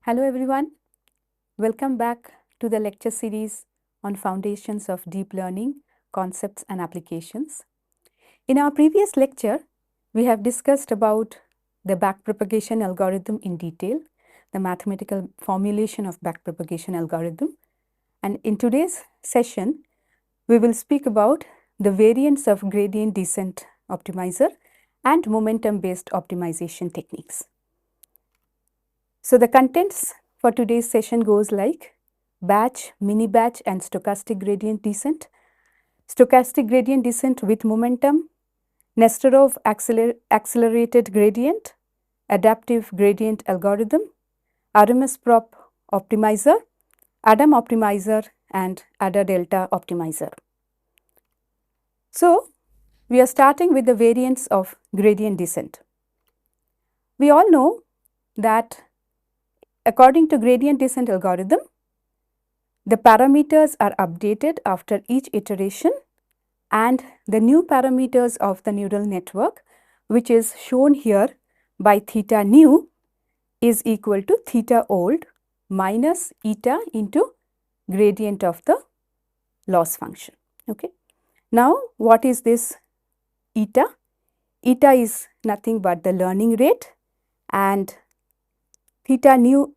Hello everyone, welcome back to the lecture series on Foundations of Deep Learning, Concepts and Applications. In our previous lecture, we have discussed about the backpropagation algorithm in detail, the mathematical formulation of backpropagation algorithm, and in today's session, we will speak about the variants of gradient descent optimizer and momentum-based optimization techniques. So the contents for today's session goes like batch, mini batch and stochastic gradient descent, stochastic gradient descent with momentum, Nesterov accelerated gradient, adaptive gradient algorithm, RMSProp optimizer, ADAM optimizer and AdaDelta optimizer. So we are starting with the variants of gradient descent. We all know that according to gradient descent algorithm, the parameters are updated after each iteration and the new parameters of the neural network, which is shown here by theta new, is equal to theta old minus eta into gradient of the loss function. Okay. Now, what is this eta? Eta is nothing but the learning rate and theta new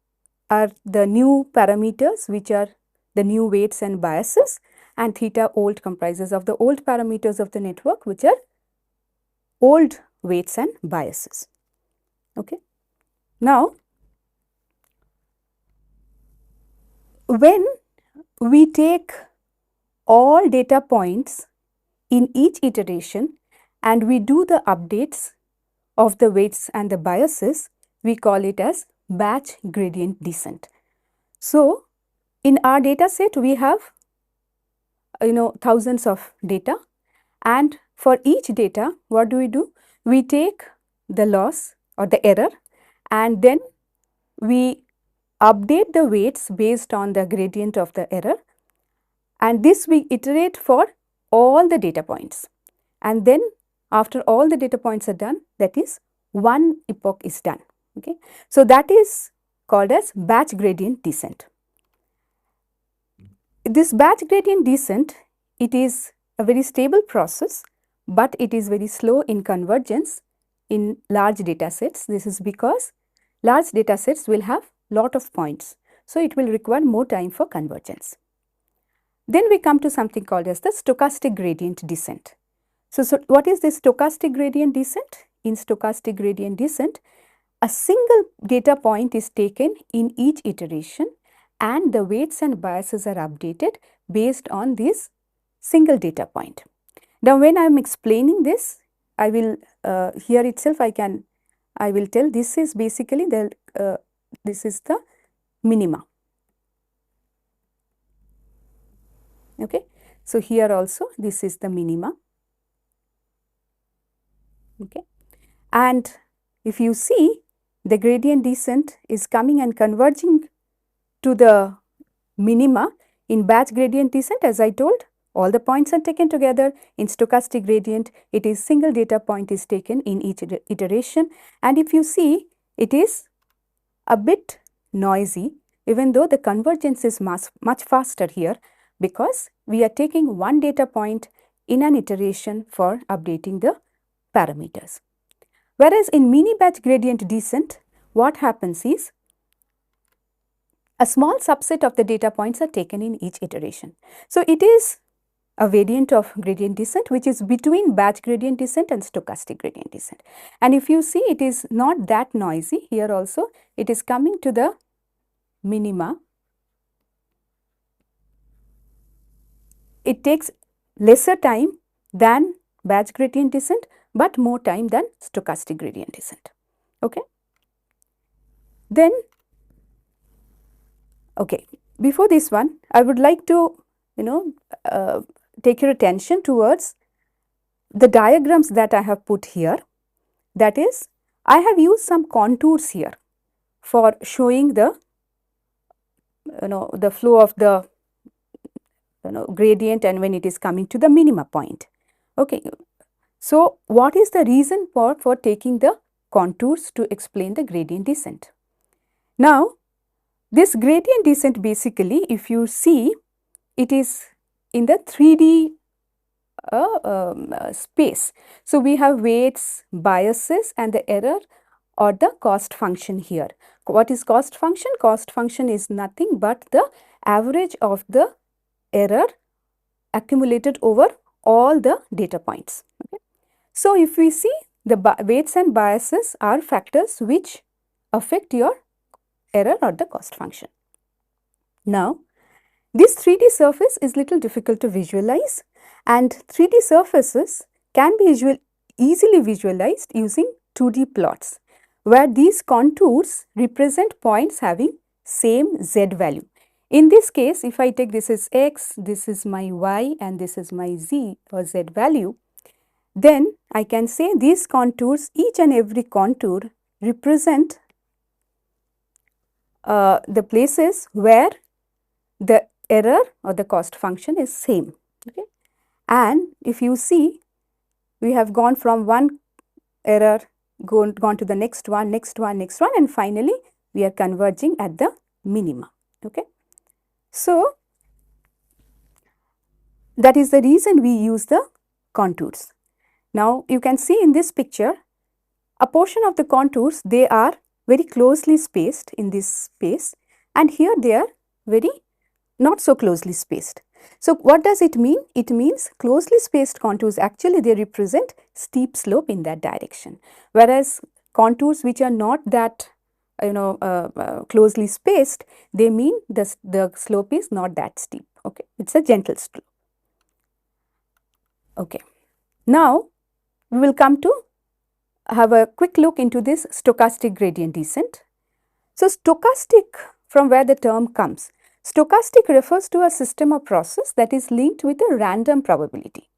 are the new parameters which are the new weights and biases, and theta old comprises of the old parameters of the network which are old weights and biases. Okay. Now, when we take all data points in each iteration and we do the updates of the weights and the biases, we call it as batch gradient descent. So, in our data set we have thousands of data, and for each data what do? We take the loss or the error and then we update the weights based on the gradient of the error, and this we iterate for all the data points, and then after all the data points are done, that is one epoch is done. Okay. So, that is called as batch gradient descent. This batch gradient descent, it is a very stable process, but it is very slow in convergence in large data sets. This is because large data sets will have lot of points. So, it will require more time for convergence. Then we come to something called as the stochastic gradient descent. So what is this stochastic gradient descent? In stochastic gradient descent, a single data point is taken in each iteration and the weights and biases are updated based on this single data point. Now, when I am explaining this, I will here itself I will tell this is basically this is the minima. Okay. So, here also this is the minima. Okay. And if you see, the gradient descent is coming and converging to the minima in batch gradient descent. As I told, all the points are taken together. In stochastic gradient, it is single data point is taken in each iteration, and if you see, it is a bit noisy, even though the convergence is much faster here, because we are taking one data point in an iteration for updating the parameters. Whereas in mini batch gradient descent, what happens is a small subset of the data points are taken in each iteration. So, it is a variant of gradient descent which is between batch gradient descent and stochastic gradient descent. And if you see, it is not that noisy. Here also it is coming to the minima. It takes lesser time than batch gradient descent, but more time than stochastic gradient descent. Okay. Then, okay, before this one, I would like to take your attention towards the diagrams that I have put here. That is, I have used some contours here for showing the the flow of the gradient and when it is coming to the minima point. Okay. So, what is the reason for taking the contours to explain the gradient descent? Now, This gradient descent basically, if you see, it is in the 3D space. So, we have weights, biases and the error or the cost function here. What is cost function? Cost function is nothing but the average of the error accumulated over all the data points. Okay. So, if we see, the weights and biases are factors which affect your error or the cost function. Now, this 3D surface is little difficult to visualize, and 3D surfaces can be easily visualized using 2D plots, where these contours represent points having same z value. In this case, if I take this is x, this is my y and this is my z or z value, then I can say these contours, each and every contour represent the places where the error or the cost function is same. Okay. And if you see, we have gone from one error, gone to the next one, and finally we are converging at the minima. Okay. So, that is the reason we use the contours. Now, you can see in this picture, a portion of the contours, they are very closely spaced in this space, and here they are very not so closely spaced. So, what does it mean? It means closely spaced contours, actually they represent steep slope in that direction, whereas contours which are not that closely spaced, they mean the slope is not that steep. Okay, it's a gentle slope. Okay. Now, we will come to have a quick look into this stochastic gradient descent. So, stochastic, from where the term comes, stochastic refers to a system or process that is linked with a random probability.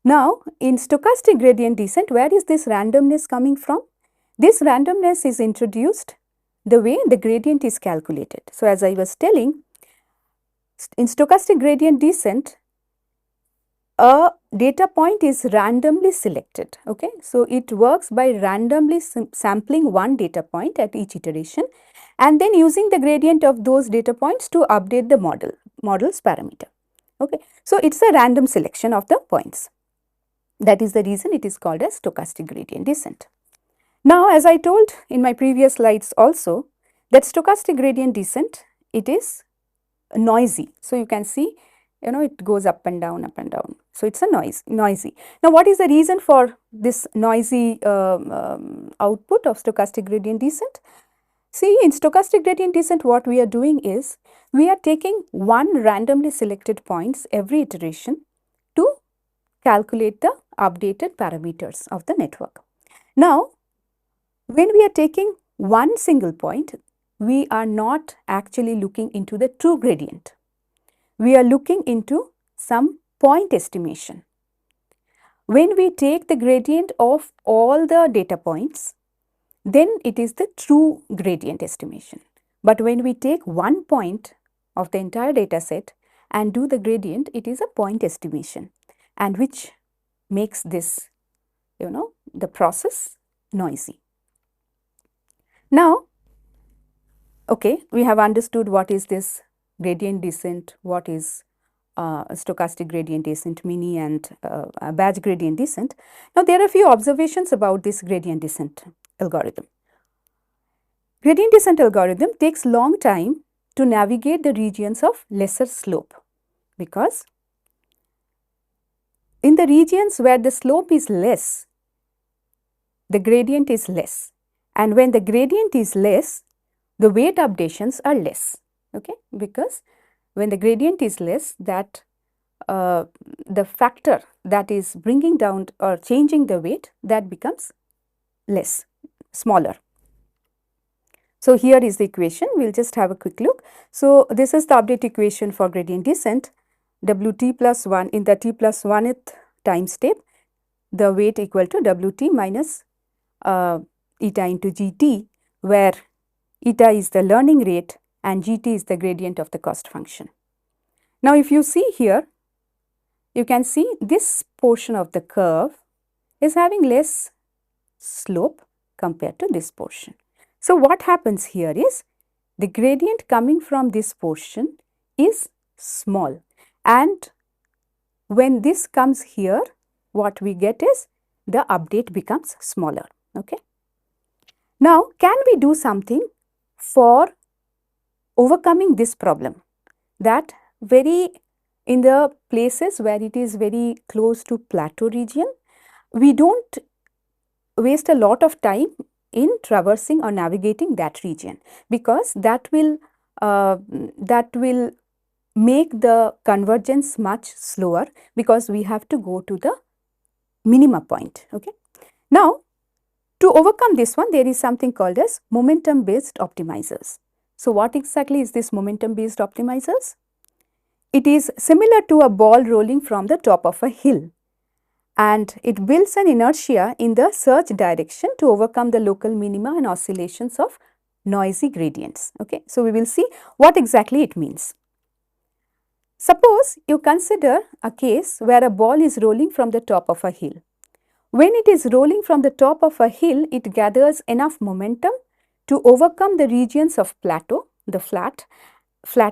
Now, in stochastic gradient descent, where is this randomness coming from? This randomness is introduced the way the gradient is calculated. So, as I was telling, in stochastic gradient descent, a data point is randomly selected. Okay. So, it works by randomly sampling one data point at each iteration and then using the gradient of those data points to update the model's parameter. Okay. So, it is a random selection of the points. That is the reason it is called as stochastic gradient descent. Now, as I told in my previous slides also, that stochastic gradient descent, it is noisy. So, you can see, it goes up and down, up and down. So, it is a noisy. Now, what is the reason for this noisy output of stochastic gradient descent? See, in stochastic gradient descent, what we are doing is, we are taking one randomly selected points every iteration to calculate the updated parameters of the network. Now, when we are taking one single point, we are not actually looking into the true gradient. We are looking into some point estimation. When we take the gradient of all the data points, then it is the true gradient estimation. But when we take one point of the entire data set and do the gradient, it is a point estimation, and which makes this, the process noisy. Now, okay, we have understood what is this gradient descent, what is stochastic gradient descent, mini and batch gradient descent. Now, there are a few observations about this gradient descent algorithm. Gradient descent algorithm takes long time to navigate the regions of lesser slope, because in the regions where the slope is less, the gradient is less, and when the gradient is less, the weight updations are less. Okay, because when the gradient is less, that the factor that is bringing down or changing the weight, that becomes less, smaller. So, here is the equation, we will just have a quick look. So, this is the update equation for gradient descent, Wt plus 1 in the t plus 1th time step, the weight equal to Wt minus eta into Gt, where eta is the learning rate and Gt is the gradient of the cost function. Now, if you see here, you can see this portion of the curve is having less slope compared to this portion. So, what happens here is, the gradient coming from this portion is small, and when this comes here, what we get is the update becomes smaller. Okay. Now, can we do something for overcoming this problem, that very in the places where it is very close to plateau region, we don't waste a lot of time in traversing or navigating that region, because that will make the convergence much slower, because we have to go to the minima point. Okay. Now, to overcome this one, there is something called as momentum based optimizers. So, what exactly is this momentum based optimizers? It is similar to a ball rolling from the top of a hill, and it builds an inertia in the search direction to overcome the local minima and oscillations of noisy gradients. Okay. So, we will see what exactly it means. Suppose you consider a case where a ball is rolling from the top of a hill. When it is rolling from the top of a hill, it gathers enough momentum to overcome the regions of plateau, the flat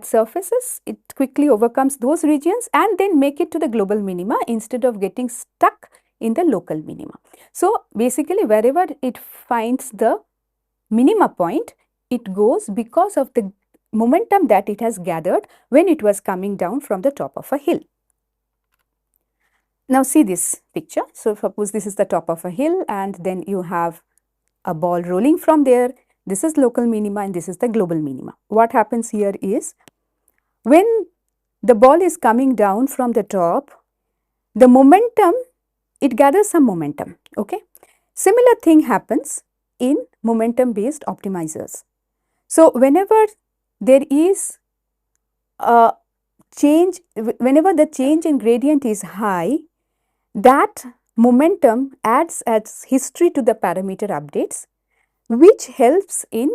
surfaces. It quickly overcomes those regions and then make it to the global minima instead of getting stuck in the local minima. So, basically wherever it finds the minima point, it goes because of the momentum that it has gathered when it was coming down from the top of a hill. Now, see this picture. So, suppose this is the top of a hill and then you have a ball rolling from there. This is local minima and this is the global minima. What happens here is, when the ball is coming down from the top, the momentum, it gathers some momentum. Okay. Similar thing happens in momentum based optimizers. So, whenever there is a change, whenever the change in gradient is high, that momentum adds as history to the parameter updates, which helps in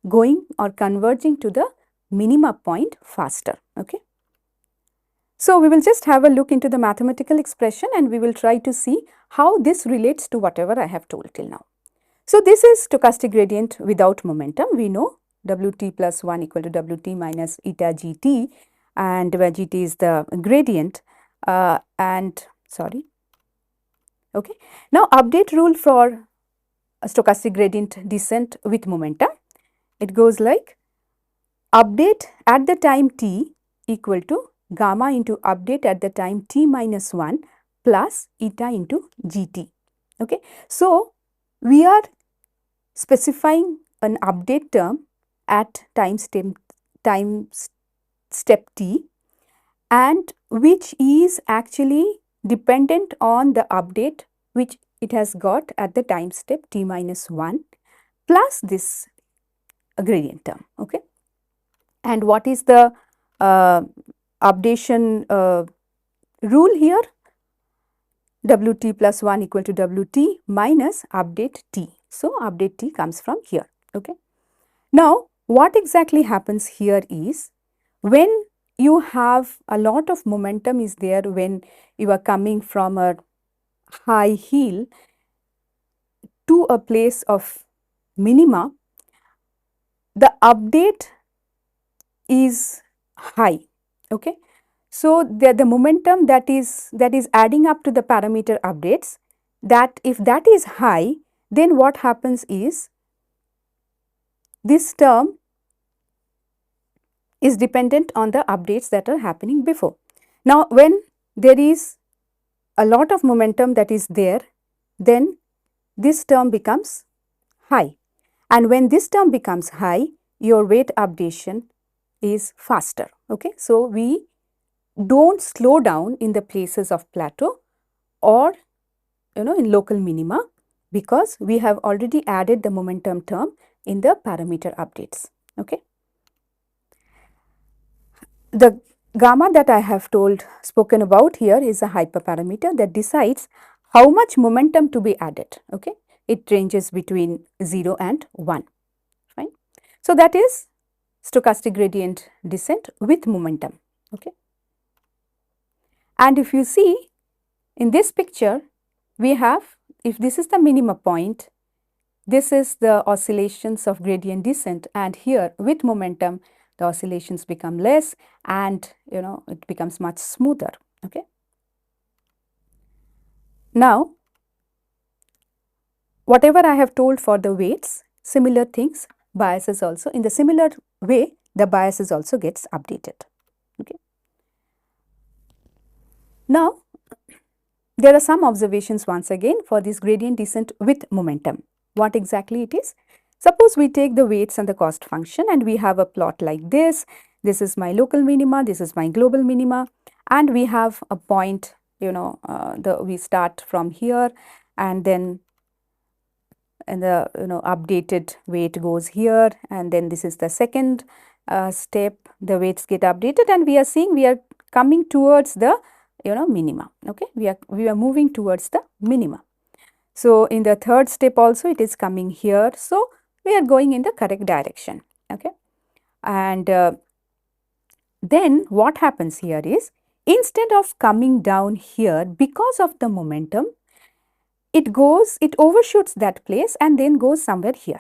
going or converging to the minima point faster. Okay. So, we will just have a look into the mathematical expression and we will try to see how this relates to whatever I have told till now. So, this is stochastic gradient without momentum. We know Wt plus 1 equal to Wt minus eta Gt, and where Gt is the gradient Okay. Now, update rule for a stochastic gradient descent with momentum. It goes like update at the time t equal to gamma into update at the time t minus 1 plus eta into gt. Okay. So, we are specifying an update term at time step t, and which is actually dependent on the update which it has got at the time step t minus 1 plus this gradient term. Okay. And what is the updation rule here? Wt plus 1 equal to Wt minus update t. So, update t comes from here. Okay. Now, what exactly happens here is, when you have a lot of momentum is there when you are coming from a high hill to a place of minima, the update is high. Okay. So, the momentum that is adding up to the parameter updates, that if that is high, then what happens is, this term is dependent on the updates that are happening before. Now, when there is a lot of momentum that is there, then this term becomes high, and when this term becomes high, your weight updation is faster. Okay. So, we do not slow down in the places of plateau or in local minima, because we have already added the momentum term in the parameter updates. Okay. The gamma that I have spoken about here is a hyperparameter that decides how much momentum to be added. Okay. It ranges between 0 and 1. Fine. So, that is stochastic gradient descent with momentum. Okay. And if you see in this picture, we have, if this is the minima point, this is the oscillations of gradient descent, and here with momentum the oscillations become less and it becomes much smoother. Okay. Now, whatever I have told for the weights, similar things, biases also, in the similar way the biases also gets updated. Okay. Now, there are some observations once again for this gradient descent with momentum. What exactly it is? Suppose we take the weights and the cost function and we have a plot like this. This is my local minima, this is my global minima, and we have a point, we start from here, and then the updated weight goes here, and then this is the second step, the weights get updated, and we are seeing we are coming towards the minima. Okay, we are moving towards the minima. So in the third step also it is coming here, so we are going in the correct direction. Okay, and then what happens here is, instead of coming down here because of the momentum, it overshoots that place and then goes somewhere here.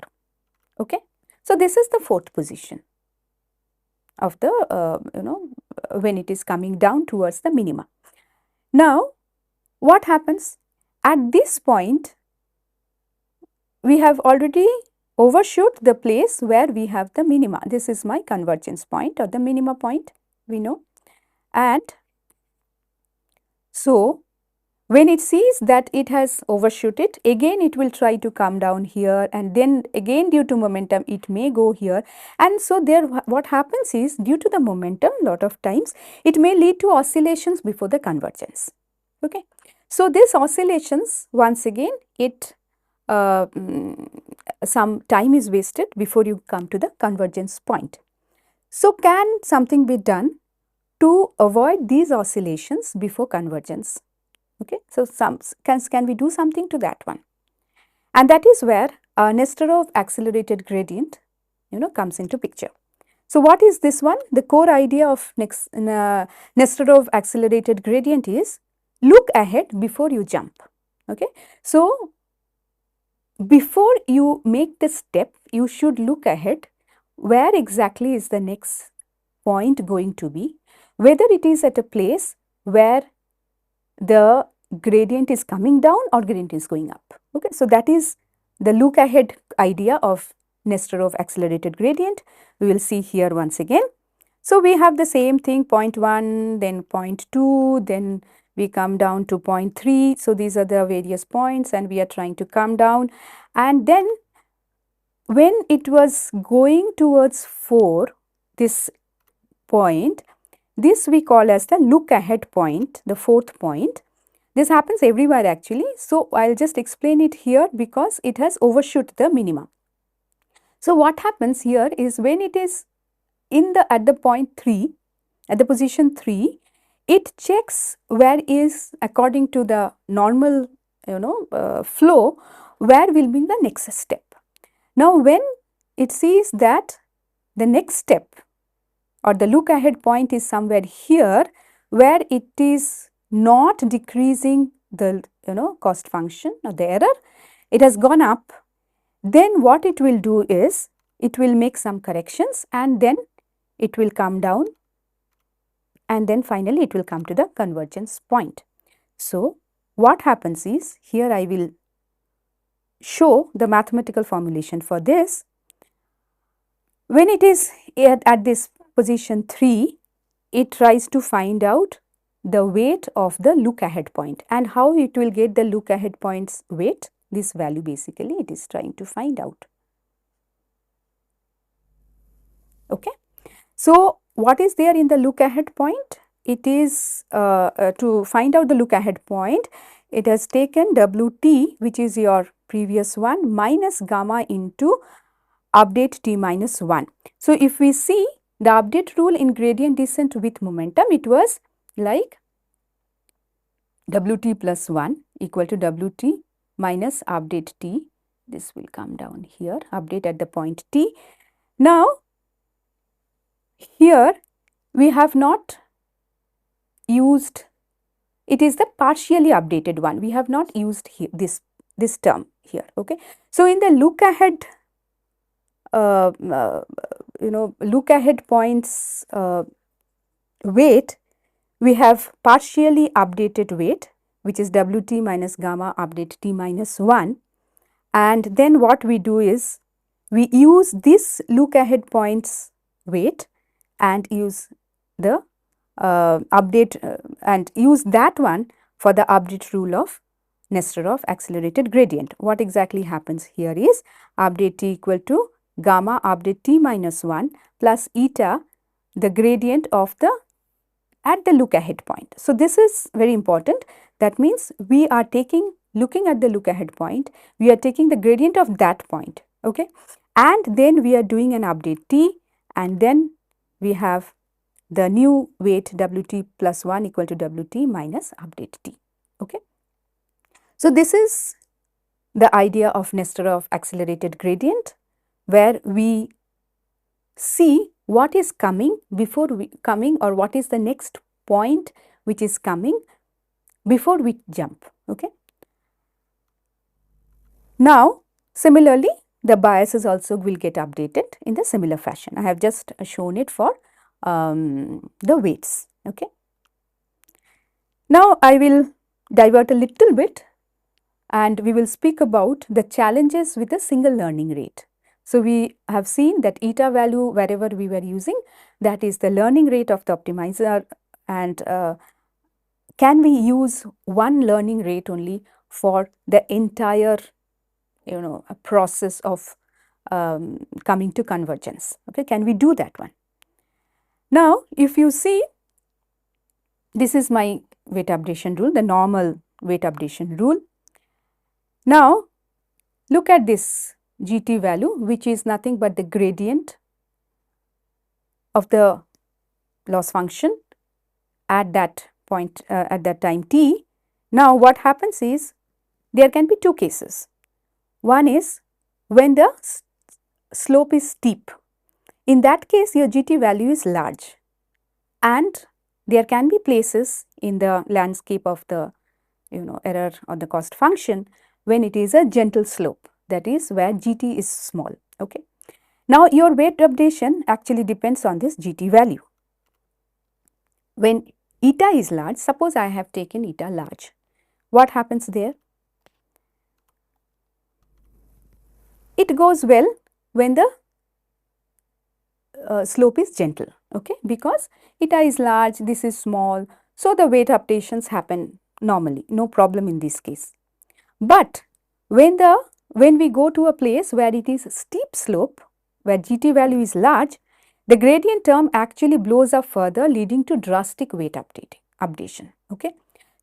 Okay, so this is the fourth position of the when it is coming down towards the minima. Now, what happens at this point? We have already overshoot the place where we have the minima. This is my convergence point or the minima point, we know, and so when it sees that it has overshoot it, again it will try to come down here, and then again due to momentum it may go here, and so there what happens is, due to the momentum, lot of times it may lead to oscillations before the convergence. Okay, so these oscillations, once again it some time is wasted before you come to the convergence point. So can something be done to avoid these oscillations before convergence? Okay, so can we do something to that one? And that is where Nesterov accelerated gradient comes into picture. So what is this one? The core idea of Nesterov accelerated gradient is look ahead before you jump. Okay, so before you make the step, you should look ahead. Where exactly is the next point going to be? Whether it is at a place where the gradient is coming down or gradient is going up. Okay, so that is the look ahead idea of Nesterov accelerated gradient. We will see here once again. So we have the same thing, point 1, then point 2, then we come down to point 3. So these are the various points and we are trying to come down, and then when it was going towards 4, this point, this we call as the look ahead point, the fourth point. This happens everywhere actually. So I'll just explain it here because it has overshoot the minimum. So what happens here is, when it is at the point 3, at the position 3, it checks where is, according to the normal flow, where will be the next step. Now when it sees that the next step or the look ahead point is somewhere here, where it is not decreasing the cost function or the error, it has gone up, then what it will do is, it will make some corrections and then it will come down, and then finally it will come to the convergence point. So what happens is, here I will show the mathematical formulation for this. When it is at this position 3, it tries to find out the weight of the look ahead point, and how it will get the look ahead point's weight. This value basically it is trying to find out. Okay. So what is there in the look ahead point? It is to find out the look ahead point, it has taken WT, which is your previous one, minus gamma into update T minus 1. So if we see the update rule in gradient descent with momentum, it was like WT plus 1 equal to WT minus update T. This will come down here, update at the point T. Now here we have not used, it is the partially updated one, we have not used here this term. here. Okay. So, in the look ahead look ahead points weight, we have partially updated weight, which is Wt minus gamma update t minus 1, and then what we do is we use this look ahead points weight and use the update and use that one for the update rule of Nesterov accelerated gradient. What exactly happens here is update t equal to gamma update t minus 1 plus eta, the gradient of the at the look ahead point. So, this is very important. That means we are looking at the look ahead point, we are taking the gradient of that point, okay, and then we are doing an update t, and then we have the new weight Wt plus 1 equal to Wt minus update t. Okay. So, this is the idea of Nesterov accelerated gradient, where we see what is coming before we coming, or what is the next point which is coming before we jump. Okay. Now, similarly, the biases also will get updated in the similar fashion. I have just shown it for the weights. Okay. Now, I will divert a little bit and we will speak about the challenges with a single learning rate. So, we have seen that eta value wherever we were using, that is the learning rate of the optimizer, and can we use one learning rate only for the entire a process of coming to convergence. Okay, can we do that one? Now, if you see, this is my weight updation rule, the normal weight updation rule. Now, look at this GT value, which is nothing but the gradient of the loss function at that point at that time t. Now, what happens is there can be two cases. One is when the slope is steep. In that case, your GT value is large, and there can be places in the landscape of the error or the cost function when it is a gentle slope, that is where GT is small. Okay. Now, your weight updation actually depends on this GT value. When eta is large, suppose I have taken eta large, what happens there? It goes well when the slope is gentle, okay, because eta is large, this is small, so the weight updations happen normally, no problem in this case. But when we go to a place where it is steep slope, where GT value is large, the gradient term actually blows up further, leading to drastic weight updation. Okay.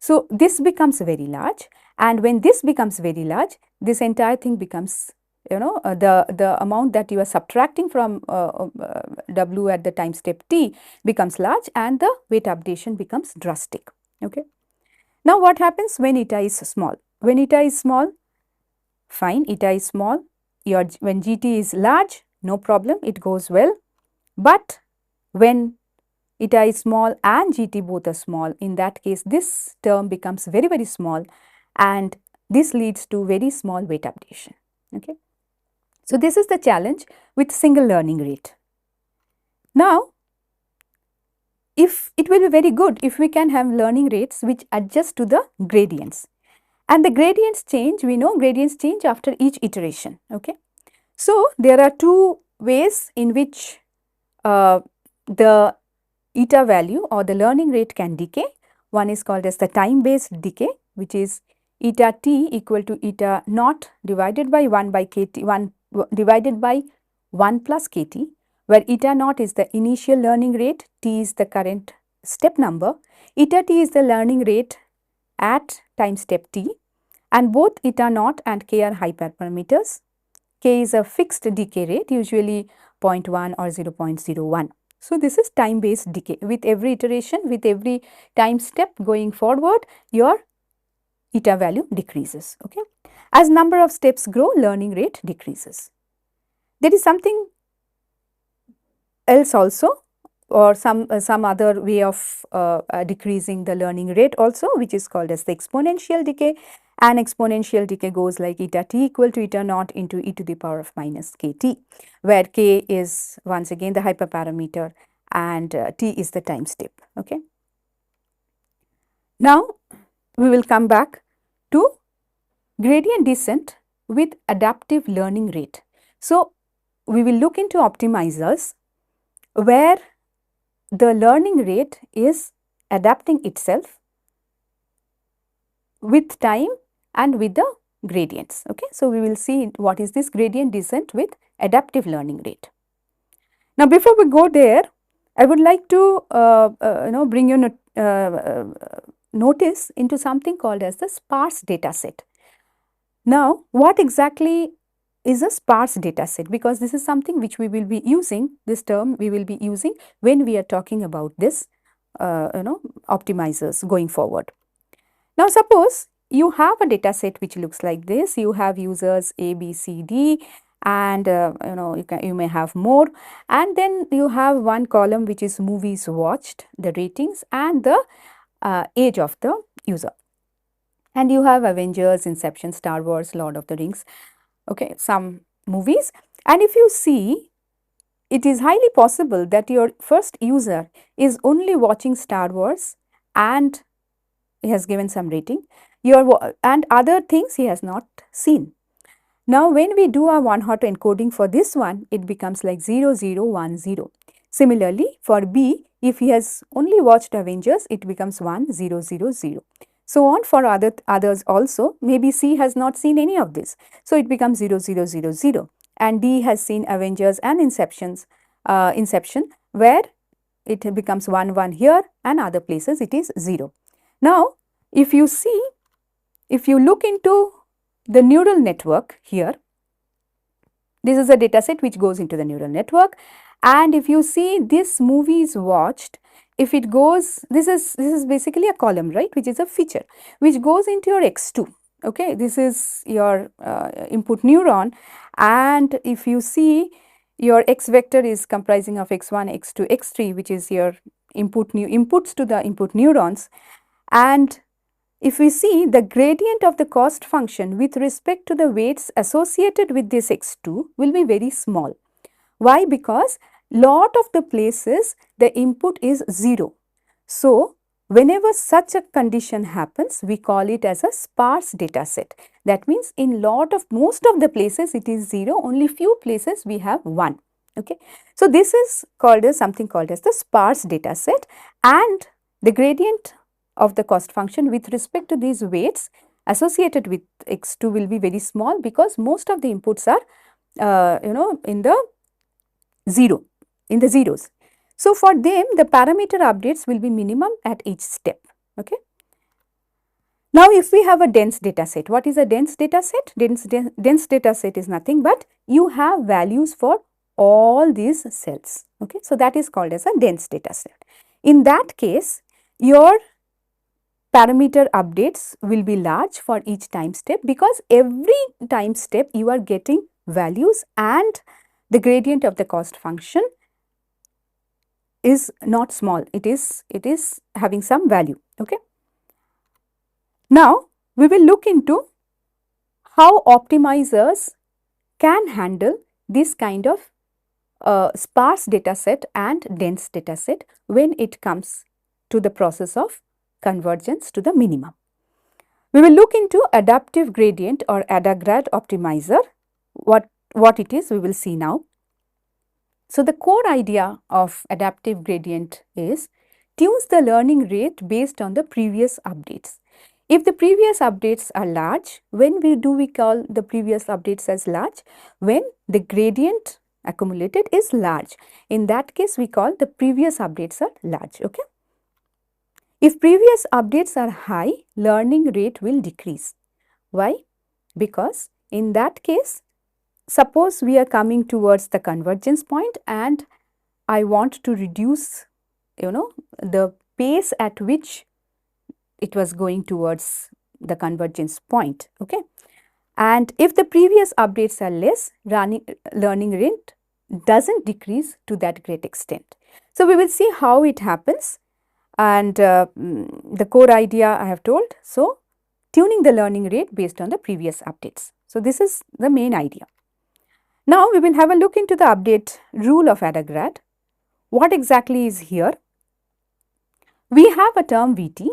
So, this becomes very large, and when this becomes very large, this entire thing becomes the amount that you are subtracting from W at the time step t becomes large, and the weight updation becomes drastic. Okay. Now, what happens when eta is small? When eta is small, fine, eta is small, when GT is large, no problem, it goes well. But when eta is small and GT both are small, in that case this term becomes very, very small, and this leads to very small weight updation. Okay. So, this is the challenge with single learning rate. Now, if it will be very good if we can have learning rates which adjust to the gradients, and the gradients change, we know gradients change after each iteration. Okay. So, there are two ways in which the eta value or the learning rate can decay. One is called as the time based decay, which is eta t equal to eta naught divided by 1 by kt, 1 divided by 1 plus kt, where eta naught is the initial learning rate, t is the current step number, eta t is the learning rate at time step t, and both eta naught and k are hyperparameters. K is a fixed decay rate, usually 0.1 or 0.01. So, this is time based decay. With every iteration, with every time step going forward, your eta value decreases. Okay. As number of steps grow, learning rate decreases. There is something else also, or some other way of decreasing the learning rate also, which is called as the exponential decay, and exponential decay goes like eta t equal to eta naught into e to the power of minus kt, where k is once again the hyperparameter and t is the time step. Okay. Now, we will come back to gradient descent with adaptive learning rate. So, we will look into optimizers where the learning rate is adapting itself with time and with the gradients. Okay. So, we will see what is this gradient descent with adaptive learning rate. Now, before we go there, I would like to bring you notice into something called as the sparse data set. Now, what exactly is a sparse data set? Because this is something which we will be using, this term we will be using when we are talking about this optimizers going forward. Now, suppose you have a data set which looks like this. You have users A, B, C, D, and you may have more, and then you have one column which is movies watched, the ratings, and the age of the user. And you have Avengers, Inception, Star Wars, Lord of the Rings, okay, some movies. And if you see, it is highly possible that your first user is only watching Star Wars and he has given some rating, and other things he has not seen. Now, when we do a one-hot encoding for this one, it becomes like 0010. Similarly, for B, if he has only watched Avengers, it becomes 1000. So on for others also, maybe C has not seen any of this. So it becomes 0000, and D has seen Avengers and Inception, where it becomes 11 here, and other places it is 0. Now, if you see, if you look into the neural network here, this is a data set which goes into the neural network, and if you see this movies watched, if it goes, this is basically a column, right, which is a feature which goes into your x2. Okay, this is your input neuron, and if you see, your x vector is comprising of x1, x2, x3, which is your inputs to the input neurons. And if we see, the gradient of the cost function with respect to the weights associated with this x2 will be very small. Why? Because lot of the places the input is 0. So, whenever such a condition happens, we call it as a sparse data set. That means, in most of the places it is 0, only few places we have 1. Okay. So, this is called as something called as the sparse data set, and the gradient of the cost function with respect to these weights associated with x2 will be very small, because most of the inputs are in the zeros. So, for them the parameter updates will be minimum at each step. Okay. Now, if we have a dense data set, what is a dense data set? Dense data set is nothing but you have values for all these cells. Okay. So, that is called as a dense data set. In that case, your parameter updates will be large for each time step, because every time step you are getting values, and the gradient of the cost function is not small, it is having some value. Okay. Now, we will look into how optimizers can handle this kind of sparse data set and dense data set when it comes to the process of convergence to the minimum. We will look into adaptive gradient or AdaGrad optimizer. What it is, we will see now. So, the core idea of adaptive gradient is tunes the learning rate based on the previous updates. If the previous updates are large, when do we call the previous updates as large? When the gradient accumulated is large. In that case, we call the previous updates are large. Okay. If previous updates are high, learning rate will decrease. Why? Because in that case, suppose we are coming towards the convergence point and I want to reduce, the pace at which it was going towards the convergence point. Okay. And if the previous updates are less, learning rate doesn't decrease to that great extent. So, we will see how it happens, and the core idea I have told. So, tuning the learning rate based on the previous updates. So, this is the main idea. Now, we will have a look into the update rule of AdaGrad. What exactly is here? We have a term Vt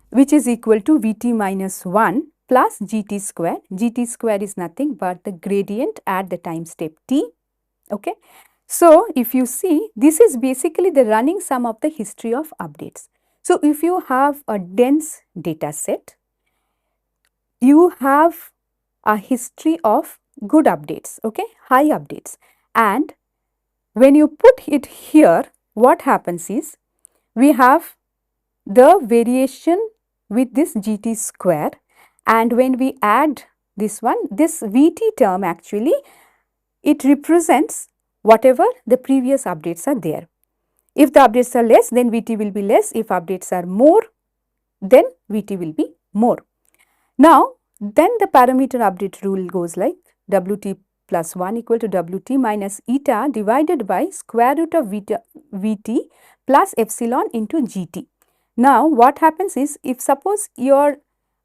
which is equal to Vt minus 1 plus Gt square. Gt square is nothing but the gradient at the time step t. Okay. So, if you see, this is basically the running sum of the history of updates. So, if you have a dense data set, you have a history of good updates, okay, high updates, and when you put it here, what happens is we have the variation with this Gt square, and when we add this one, this Vt term actually it represents whatever the previous updates are there. If the updates are less, then Vt will be less. If updates are more, then Vt will be more. Now, then the parameter update rule goes like Wt plus 1 equal to Wt minus eta divided by square root of Vt plus epsilon into Gt. Now, what happens is, if suppose your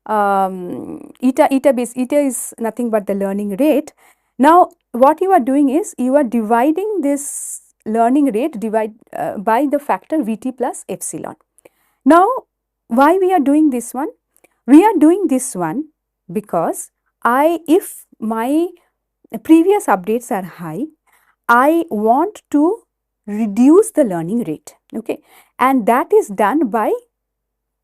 eta is nothing but the learning rate. Now, what you are doing is you are dividing this learning rate by the factor Vt plus epsilon. Now, why we are doing this one? We are doing this one because if my previous updates are high, I want to reduce the learning rate, okay, and that is done by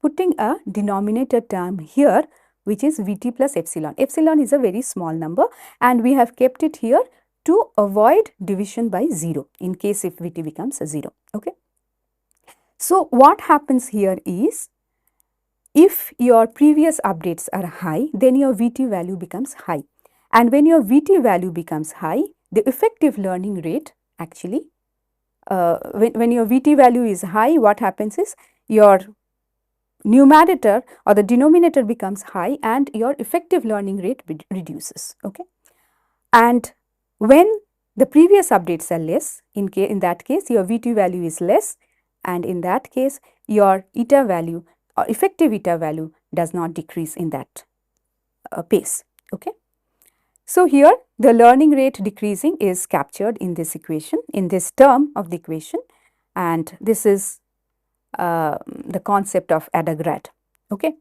putting a denominator term here, which is Vt plus epsilon. Epsilon is a very small number and we have kept it here to avoid division by 0 in case if Vt becomes 0, okay. So, what happens here is, if your previous updates are high, then your Vt value becomes high, and when your Vt value becomes high, the effective learning rate actually, when your Vt value is high, what happens is your numerator or the denominator becomes high and your effective learning rate reduces, okay. And when the previous updates are less, in that case your Vt value is less, and in that case your eta value or effective eta value does not decrease in that pace, okay. So, here the learning rate decreasing is captured in this equation, in this term of the equation, and this is the concept of AdaGrad, okay.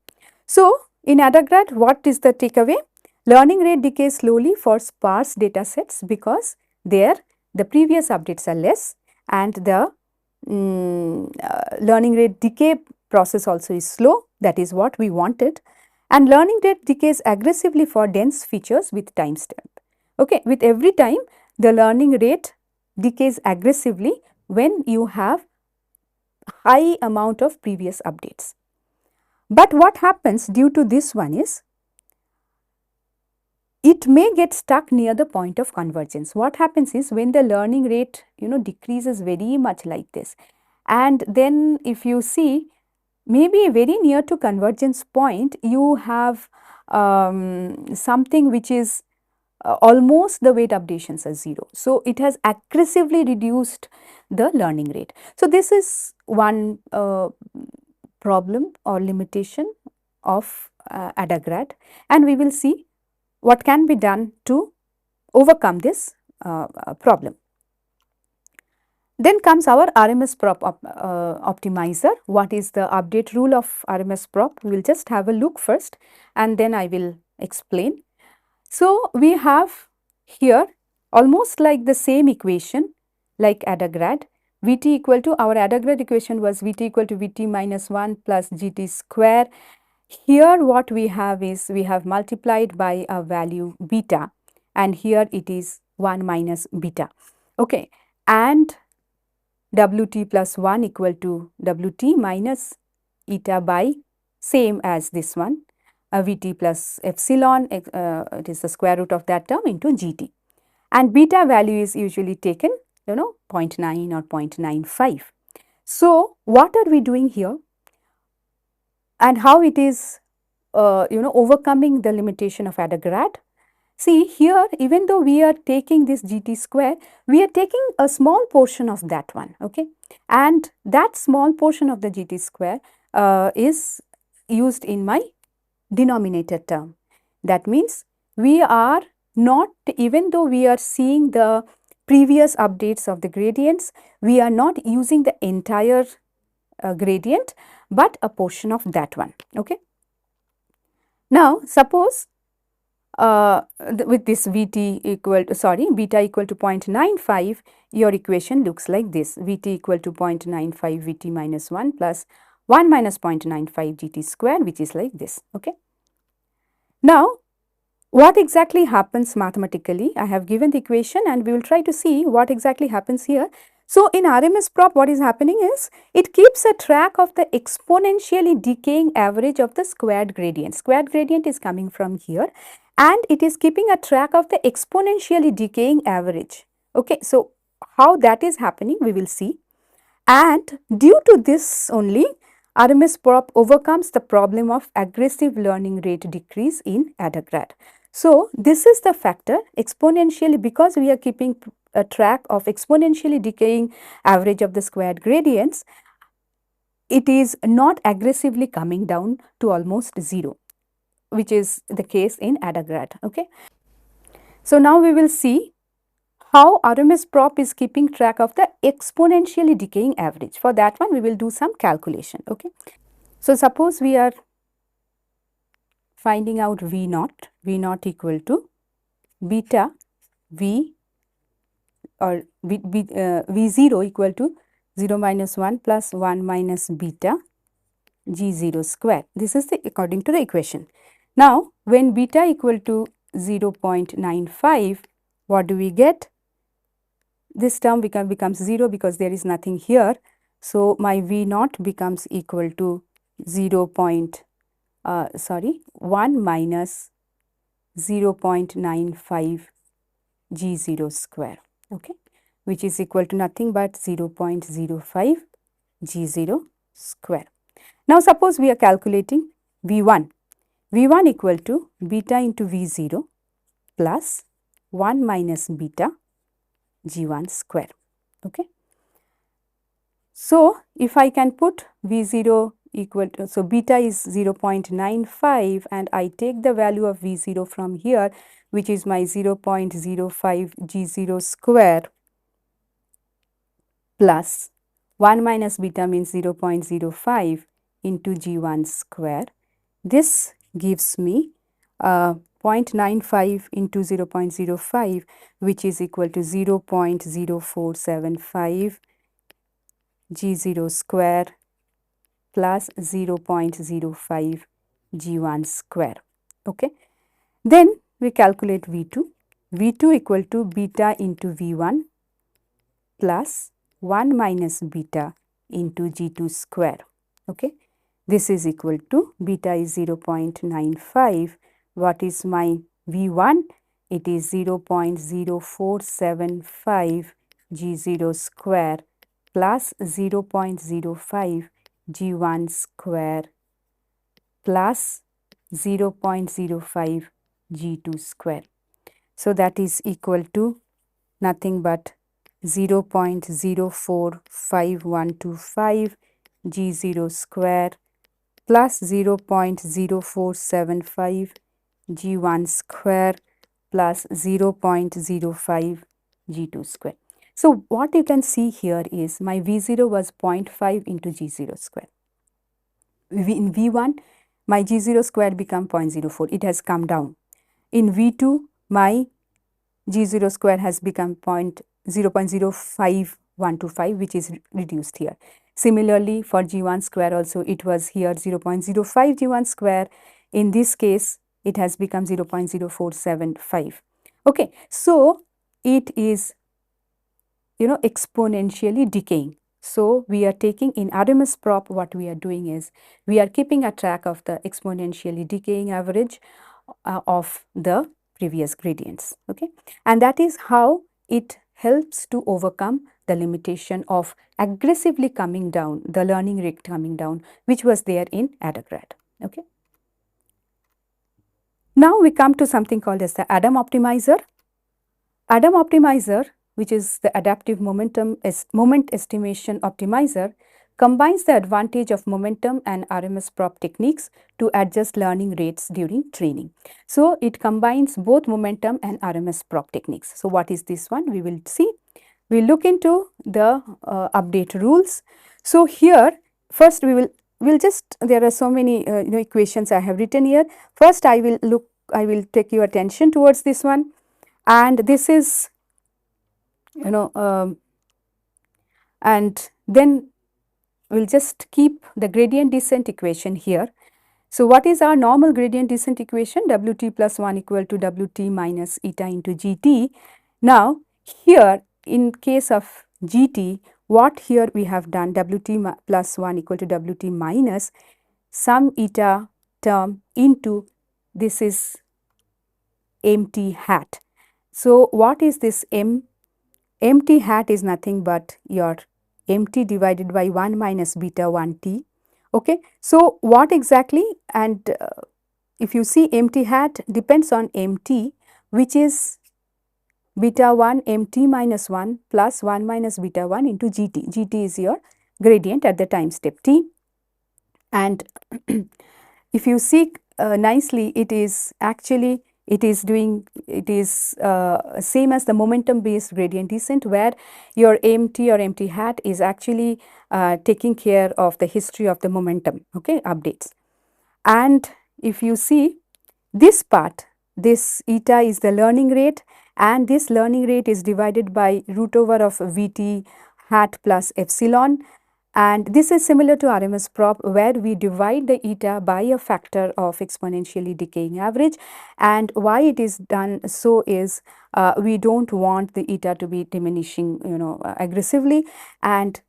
So, in AdaGrad, what is the takeaway? Learning rate decays slowly for sparse data sets because there the previous updates are less and the learning rate decay process also is slow, that is what we wanted, and learning rate decays aggressively for dense features with time step, okay. With every time the learning rate decays aggressively when you have high amount of previous updates. But what happens due to this one is, it may get stuck near the point of convergence. What happens is, when the learning rate decreases very much like this, and then if you see maybe very near to convergence point, you have something which is almost the weight updations are 0. So, it has aggressively reduced the learning rate. So, this is one problem or limitation of AdaGrad, and we will see what can be done to overcome this problem. Then comes our RMSProp optimizer. What is the update rule of RMSProp? We will just have a look first and then I will explain. So, we have here almost like the same equation like AdaGrad. Vt equal to, our AdaGrad equation was Vt equal to Vt minus 1 plus Gt square. Here what we have is, we have multiplied by a value beta, and here it is 1 minus beta, okay, and Wt plus 1 equal to Wt minus eta by same as this one, Vt plus epsilon, it is the square root of that term into Gt, and beta value is usually taken 0.9 or 0.95. So, what are we doing here and how it is overcoming the limitation of AdaGrad? See here, even though we are taking this Gt square, we are taking a small portion of that one, okay, and that small portion of the Gt square is used in my denominator term. That means we are not, even though we are seeing the previous updates of the gradients, we are not using the entire gradient, but a portion of that one. Okay. Now, suppose with this Vt equal to, beta equal to 0.95, your equation looks like this: Vt equal to 0.95 Vt minus 1 plus 1 minus 0.95 Gt square, which is like this. Okay. Now, what exactly happens mathematically? I have given the equation and we will try to see what exactly happens here. So, in RMSProp, what is happening is it keeps a track of the exponentially decaying average of the squared gradient. Squared gradient is coming from here and it is keeping a track of the exponentially decaying average. Okay, so how that is happening we will see, and due to this only RMSProp overcomes the problem of aggressive learning rate decrease in AdaGrad. So, this is the factor exponentially, because we are keeping a track of exponentially decaying average of the squared gradients, it is not aggressively coming down to almost 0, which is the case in AdaGrad. Okay. So, now we will see how RMSProp is keeping track of the exponentially decaying average. For that one, we will do some calculation. Okay. So, suppose we are finding out V naught equal to beta V or V0 equal to 0 minus 1 plus 1 minus beta G0 square. This is the according to the equation. Now, when beta equal to 0.95, what do we get? This term becomes 0 because there is nothing here. So, my V naught becomes equal to 1 minus 0.95 G0 square, okay, which is equal to nothing but 0.05 G0 square. Now, suppose we are calculating V1. V1 equal to beta into V0 plus 1 minus beta G1 square. Okay. So, if I can put V0 equal to, so beta is 0.95 and I take the value of V0 from here, which is my 0.05 G0 square plus 1 minus beta means 0.05 into G1 square. This gives me 0.95 into 0.05, which is equal to 0.0475 G0 square plus 0.05 G1 square. Okay. Then we calculate V2. V2 equal to beta into V1 plus 1 minus beta into G2 square. Okay. This is equal to beta is 0.95. What is my V1? It is 0.0475 G0 square plus 0.05 G1 square plus 0.05 G2 square. So, that is equal to nothing but 0.045125 G0 square plus 0.0475 G1 square plus 0.05 G2 square. So, what you can see here is my V0 was 0.5 into G0 square. In V1, my G0 square become 0.04, it has come down. In V2, my G0 square has become 0.05125, which is reduced here. Similarly, for G1 square also, it was here 0.05 G1 square. In this case, it has become 0.0475. Okay. So, it is exponentially decaying. So, we are taking in RMSProp, what we are doing is we are keeping a track of the exponentially decaying average of the previous gradients. Okay. And that is how it helps to overcome the limitation of aggressively coming down, the learning rate coming down, which was there in AdaGrad. Okay. Now, we come to something called as the ADAM optimizer. ADAM optimizer, which is the adaptive moment estimation optimizer, combines the advantage of momentum and RMSProp techniques to adjust learning rates during training. So, it combines both momentum and RMSProp techniques. So, what is this one? We will see. We will look into the update rules. So, here first we will just, there are so many equations I have written here. First I will take your attention towards this one, and this is and then we will just keep the gradient descent equation here. So, what is our normal gradient descent equation? Wt plus 1 equal to Wt minus eta into Gt. Now, here in case of Gt, what here we have done, Wt plus 1 equal to Wt minus some eta term into this is mt hat. So, what is this mt hat is nothing but your mt divided by 1 minus beta 1 t. Okay. So, what exactly, and if you see mt hat depends on mt, which is beta 1 mt minus 1 plus 1 minus beta 1 into gt. Gt is your gradient at the time step t, and if you see nicely, it is actually it is same as the momentum based gradient descent, where your mt or mt hat is actually taking care of the history of the momentum, okay, updates. And if you see this part, this eta is the learning rate, and this learning rate is divided by root over of Vt hat plus epsilon, and this is similar to RMSProp, where we divide the eta by a factor of exponentially decaying average. And why it is done so is we do not want the eta to be diminishing aggressively, and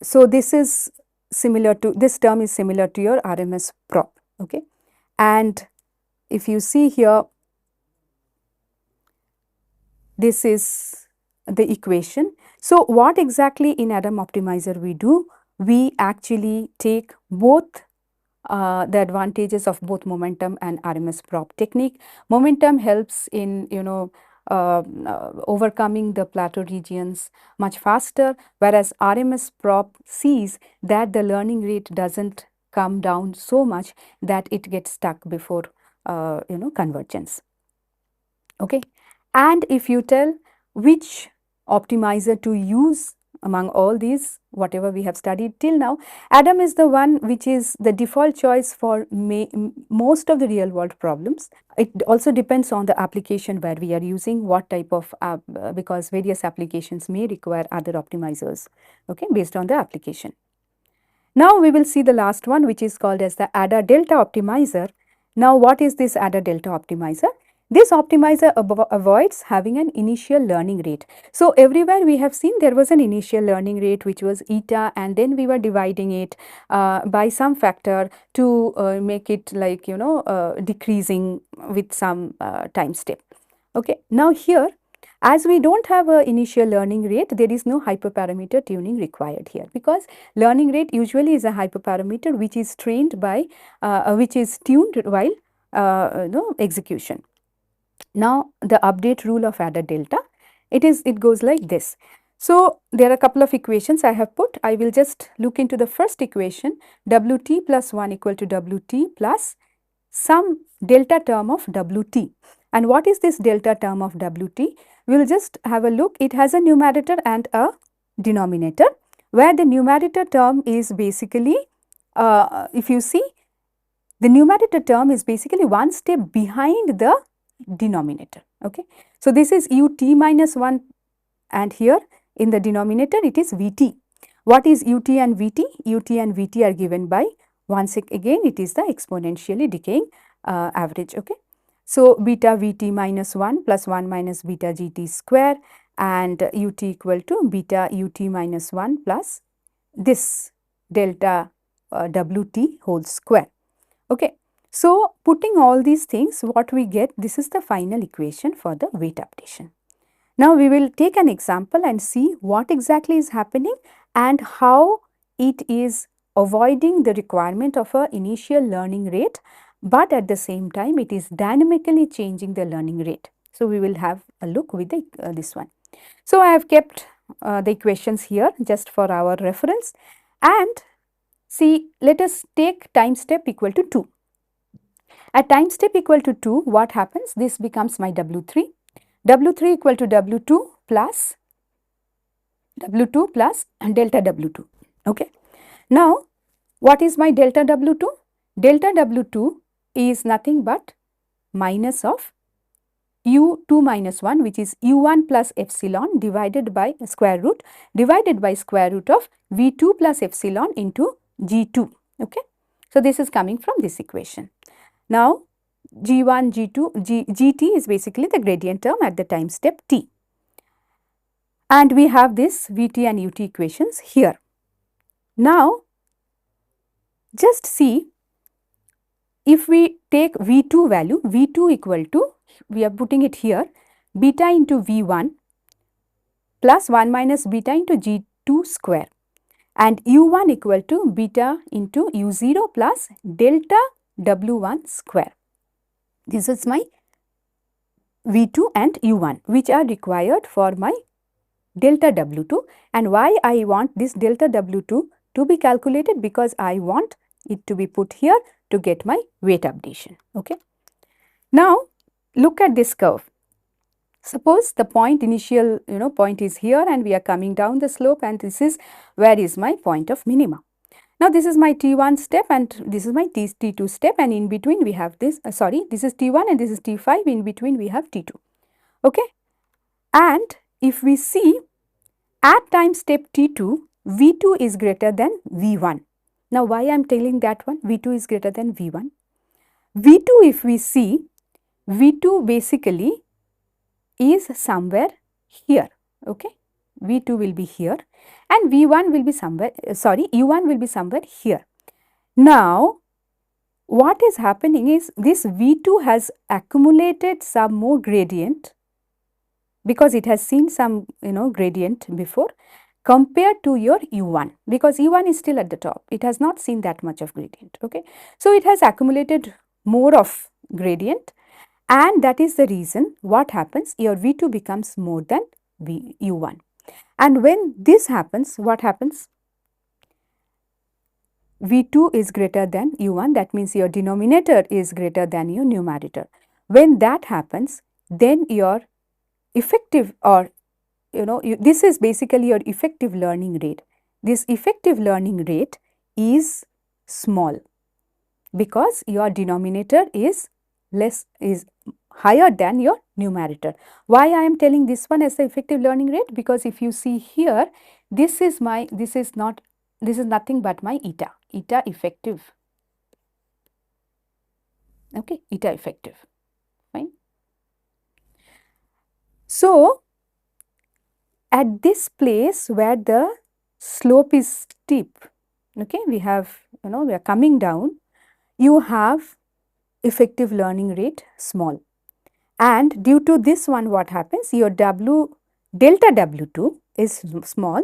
so this is similar to, this term is similar to your RMSProp. Okay. And if you see here, this is the equation. So, what exactly in Adam optimizer we do? We actually take both the advantages of both momentum and RMSProp technique. Momentum helps in overcoming the plateau regions much faster, whereas RMSProp sees that the learning rate does not come down so much that it gets stuck before convergence. Okay. And if you tell which optimizer to use among all these, whatever we have studied till now, Adam is the one which is the default choice for most of the real world problems. It also depends on the application where we are using, what type of because various applications may require other optimizers, okay, based on the application. Now, we will see the last one, which is called as the AdaDelta optimizer. Now, what is this AdaDelta optimizer? This optimizer avoids having an initial learning rate. So, everywhere we have seen there was an initial learning rate which was eta, and then we were dividing it by some factor to make it like decreasing with some time step. Okay. Now, here as we do not have a initial learning rate, there is no hyperparameter tuning required here, because learning rate usually is a hyperparameter which is trained by which is tuned while execution. Now, the update rule of AdaDelta, it goes like this. So, there are a couple of equations I have put. I will just look into the first equation, Wt plus 1 equal to Wt plus some delta term of Wt. And what is this delta term of Wt? We will just have a look. It has a numerator and a denominator, where the numerator term is basically, if you see, the numerator term is basically one step behind the denominator. Okay. So, this is ut minus 1, and here in the denominator it is Vt. What is ut and Vt? Ut and Vt are given by, once again it is the exponentially decaying average. Okay. So, beta Vt minus 1 plus 1 minus beta Gt square, and ut equal to beta ut minus 1 plus this delta Wt whole square. Okay. So, putting all these things, what we get, this is the final equation for the weight updation. Now, we will take an example and see what exactly is happening and how it is avoiding the requirement of a initial learning rate, but at the same time it is dynamically changing the learning rate. So, we will have a look with this one. So, I have kept the equations here just for our reference, And see, let us take time step equal to 2. At time step equal to 2, what happens? This becomes my W3. W3 equal to W2 plus delta W2. Okay. Now, what is my delta W2? Delta W2 is nothing but minus of U2 minus 1, which is U1 plus epsilon divided by square root of V2 plus epsilon into G2. Okay. So, this is coming from this equation. Now, G1, G2, GT is basically the gradient term at the time step t. And we have this Vt and Ut equations here. Now, just see, if we take V2 value, V2 equal to, we are putting it here, beta into V1 plus 1 minus beta into G2 square, and U1 equal to beta into U0 plus delta W1 square. This is my V2 and U1, which are required for my delta W2. And why I want this delta W2 to be calculated? Because I want it to be put here to get my weight updation. Okay. Now, look at this curve. Suppose the point initial, point is here and we are coming down the slope, and this is where is my point of minima. Now, this is my T1 step and this is my T2 step, and in between we have this, this is T1 and this is T5, in between we have T2. Okay. And if we see at time step T2, V2 is greater than V1. Now, why I am telling that one? V2 is greater than V1. V2, if we see, V2 basically is somewhere here. Okay. V2 will be here and V1 will be somewhere, U1 will be somewhere here. Now, what is happening is this V2 has accumulated some more gradient because it has seen some gradient before compared to your U1, because U1 is still at the top, it has not seen that much of gradient. Okay. So, it has accumulated more of gradient, and that is the reason what happens, your V2 becomes more than U1. And when this happens, what happens? V2 is greater than U1, that means your denominator is greater than your numerator. When that happens, then your effective, or this is basically your effective learning rate. This effective learning rate is small because your denominator is higher than your numerator. Why I am telling this one as the effective learning rate? Because if you see here, this is nothing but my eta effective. Okay, eta effective. Fine. So, at this place where the slope is steep, okay, we have, we are coming down, you have effective learning rate small. And due to this one, what happens? Your delta W2 is small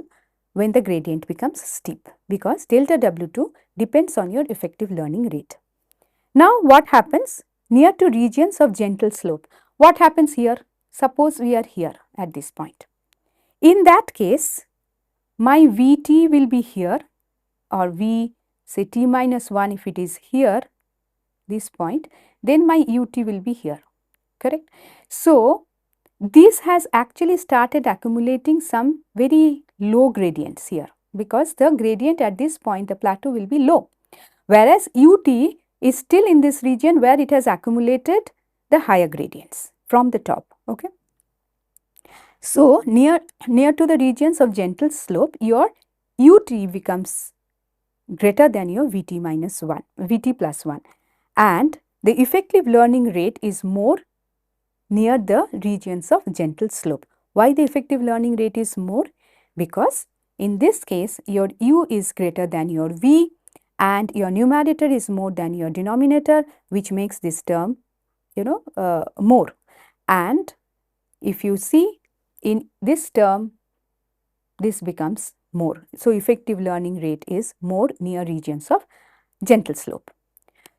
when the gradient becomes steep, because delta W2 depends on your effective learning rate. Now, what happens? Near to regions of gentle slope, what happens here? Suppose we are here at this point. In that case, my Vt will be here, or V, say t minus 1 if it is here, this point, then my Ut will be here, correct? So, this has actually started accumulating some very low gradients here, because the gradient at this point, the plateau will be low, whereas Ut is still in this region where it has accumulated the higher gradients from the top. Okay. So, near to the regions of gentle slope, your Ut becomes greater than your Vt minus 1, Vt plus 1, and the effective learning rate is more near the regions of gentle slope. Why the effective learning rate is more? Because in this case, your U is greater than your V and your numerator is more than your denominator, which makes this term, more. And if you see, in this term, this becomes more. So, effective learning rate is more near regions of gentle slope.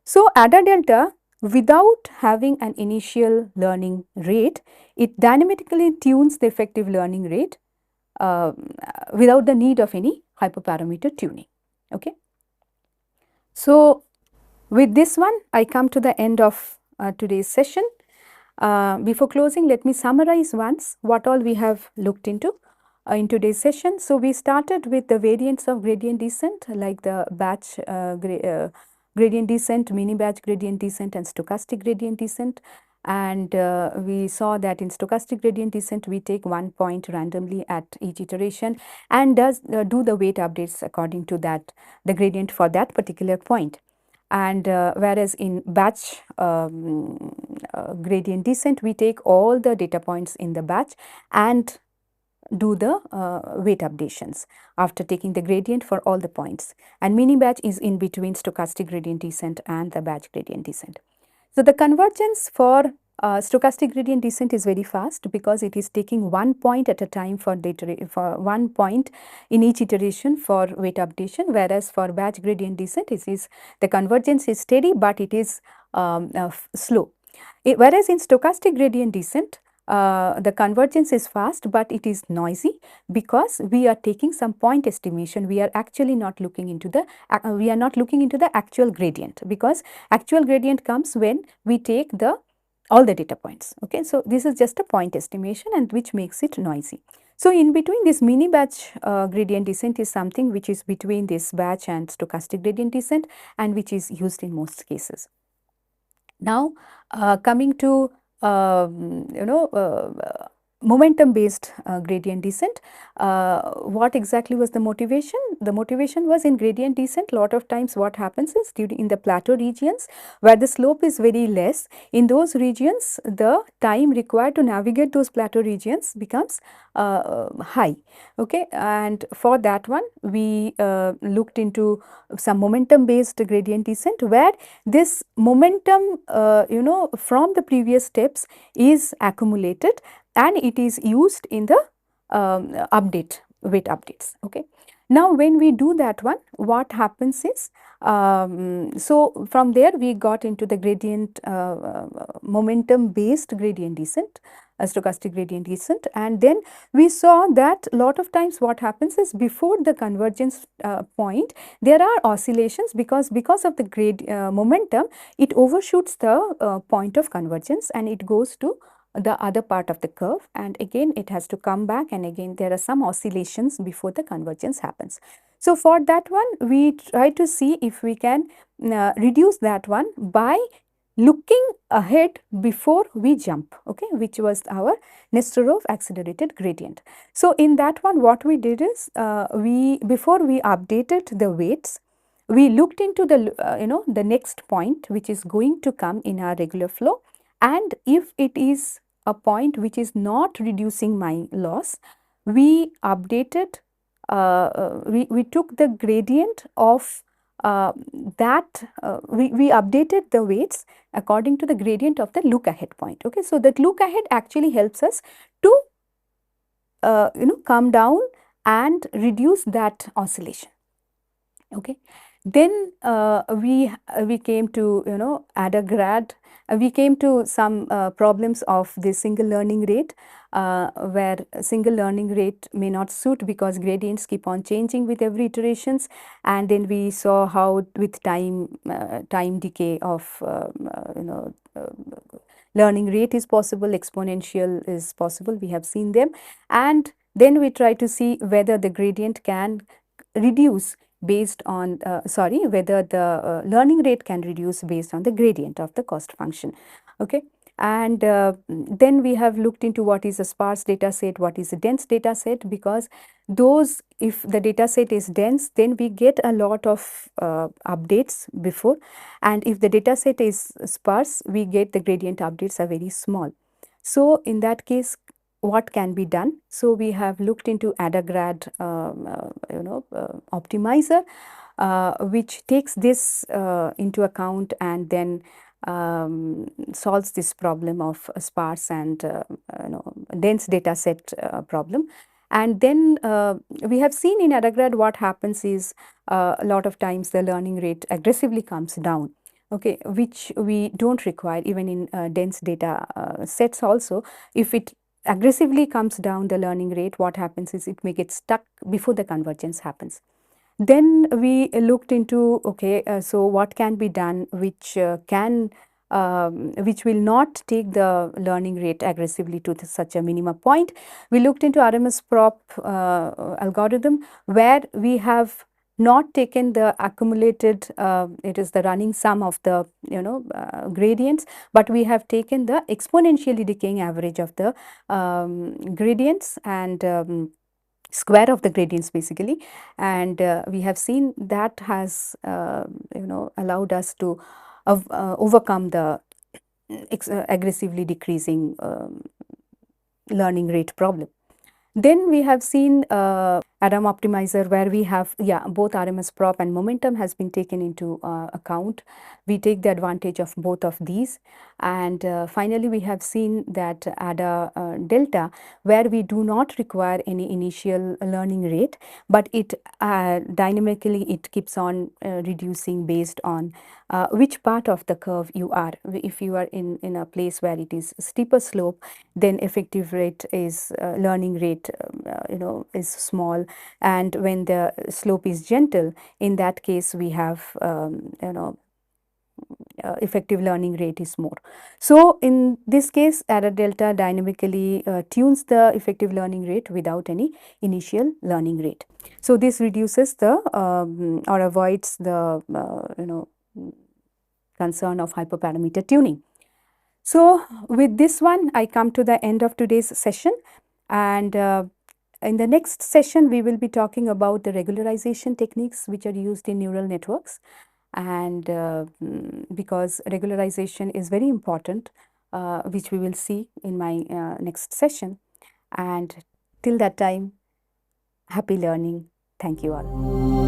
So, AdaDelta, without having an initial learning rate, it dynamically tunes the effective learning rate without the need of any hyperparameter tuning. Okay. So, with this one, I come to the end of today's session. Before closing, let me summarize once what all we have looked into in today's session. So, we started with the variants of gradient descent like the batch gradient descent, mini batch gradient descent and stochastic gradient descent. And we saw that in stochastic gradient descent, we take one point randomly at each iteration and do the weight updates according to that, the gradient for that particular point. And whereas in batch gradient descent, we take all the data points in the batch and do the weight updations after taking the gradient for all the points. And mini batch is in between stochastic gradient descent and the batch gradient descent. So, the convergence for stochastic gradient descent is very fast because it is taking one point at a time for one point in each iteration for weight updation, whereas for batch gradient descent the convergence is steady, but it is slow. Whereas in stochastic gradient descent, the convergence is fast, but it is noisy because we are taking some point estimation. We are actually not looking into the actual gradient, because actual gradient comes when we take all the data points. Okay, so this is just a point estimation, and which makes it noisy. So, in between, this mini batch gradient descent is something which is between this batch and stochastic gradient descent, and which is used in most cases. Now, coming to momentum based gradient descent, what exactly was the motivation? The motivation was in gradient descent. Lot of times what happens is in the plateau regions where the slope is very less, in those regions the time required to navigate those plateau regions becomes high. Okay, and for that one we looked into some momentum based gradient descent, where this momentum from the previous steps is accumulated and it is used in the weight updates. Okay. Now, when we do that one, what happens is, so from there we got into the gradient momentum based gradient descent, stochastic gradient descent, and then we saw that lot of times what happens is before the convergence point there are oscillations because of the momentum, it overshoots the point of convergence and it goes to the other part of the curve, and again it has to come back, and again there are some oscillations before the convergence happens. So, for that one we try to see if we can reduce that one by looking ahead before we jump, okay, which was our Nesterov accelerated gradient. So, in that one what we did is before we updated the weights, we looked into the next point which is going to come in our regular flow, and if it is a point which is not reducing my loss, we updated we took the gradient of we updated the weights according to the gradient of the look ahead point. Okay, so that look ahead actually helps us to come down and reduce that oscillation. Okay. Then we came to AdaGrad. We came to some problems of the single learning rate, where single learning rate may not suit because gradients keep on changing with every iterations, and then we saw how with time decay of learning rate is possible, exponential is possible. We have seen them, and then we try to see whether the gradient can reduce based on whether the learning rate can reduce based on the gradient of the cost function. Okay. And then we have looked into what is a sparse data set, what is a dense data set, because those, if the data set is dense, then we get a lot of updates before, and if the data set is sparse, we get the gradient updates are very small. So, in that case, what can be done? So, we have looked into AdaGrad optimizer, which takes this into account and then solves this problem of a sparse and dense data set problem. And then we have seen in AdaGrad what happens is a lot of times the learning rate aggressively comes down. Okay, which we don't require even in dense data sets also. If it aggressively comes down the learning rate, what happens is it may get stuck before the convergence happens. Then we looked into, okay, so what can be done which which will not take the learning rate aggressively to such a minima point. We looked into RMSProp algorithm, where we have not taken the accumulated, it is the running sum of the gradients, but we have taken the exponentially decaying average of the gradients and square of the gradients basically, and we have seen that has allowed us to overcome the aggressively decreasing learning rate problem. Then we have seen ADAM optimizer, where we have both RMSProp and momentum has been taken into account. We take the advantage of both of these, and finally we have seen that AdaDelta, where we do not require any initial learning rate, but it dynamically it keeps on reducing based on which part of the curve you are. If you are in a place where it is steeper slope, then effective rate is learning rate is small, and when the slope is gentle, in that case we have effective learning rate is more. So in this case, AdaDelta dynamically tunes the effective learning rate without any initial learning rate. So this reduces the or avoids the concern of hyperparameter tuning. So with this one, I come to the end of today's session, and in the next session we will be talking about the regularization techniques which are used in neural networks, and because regularization is very important, which we will see in my next session. And till that time, happy learning. Thank you all.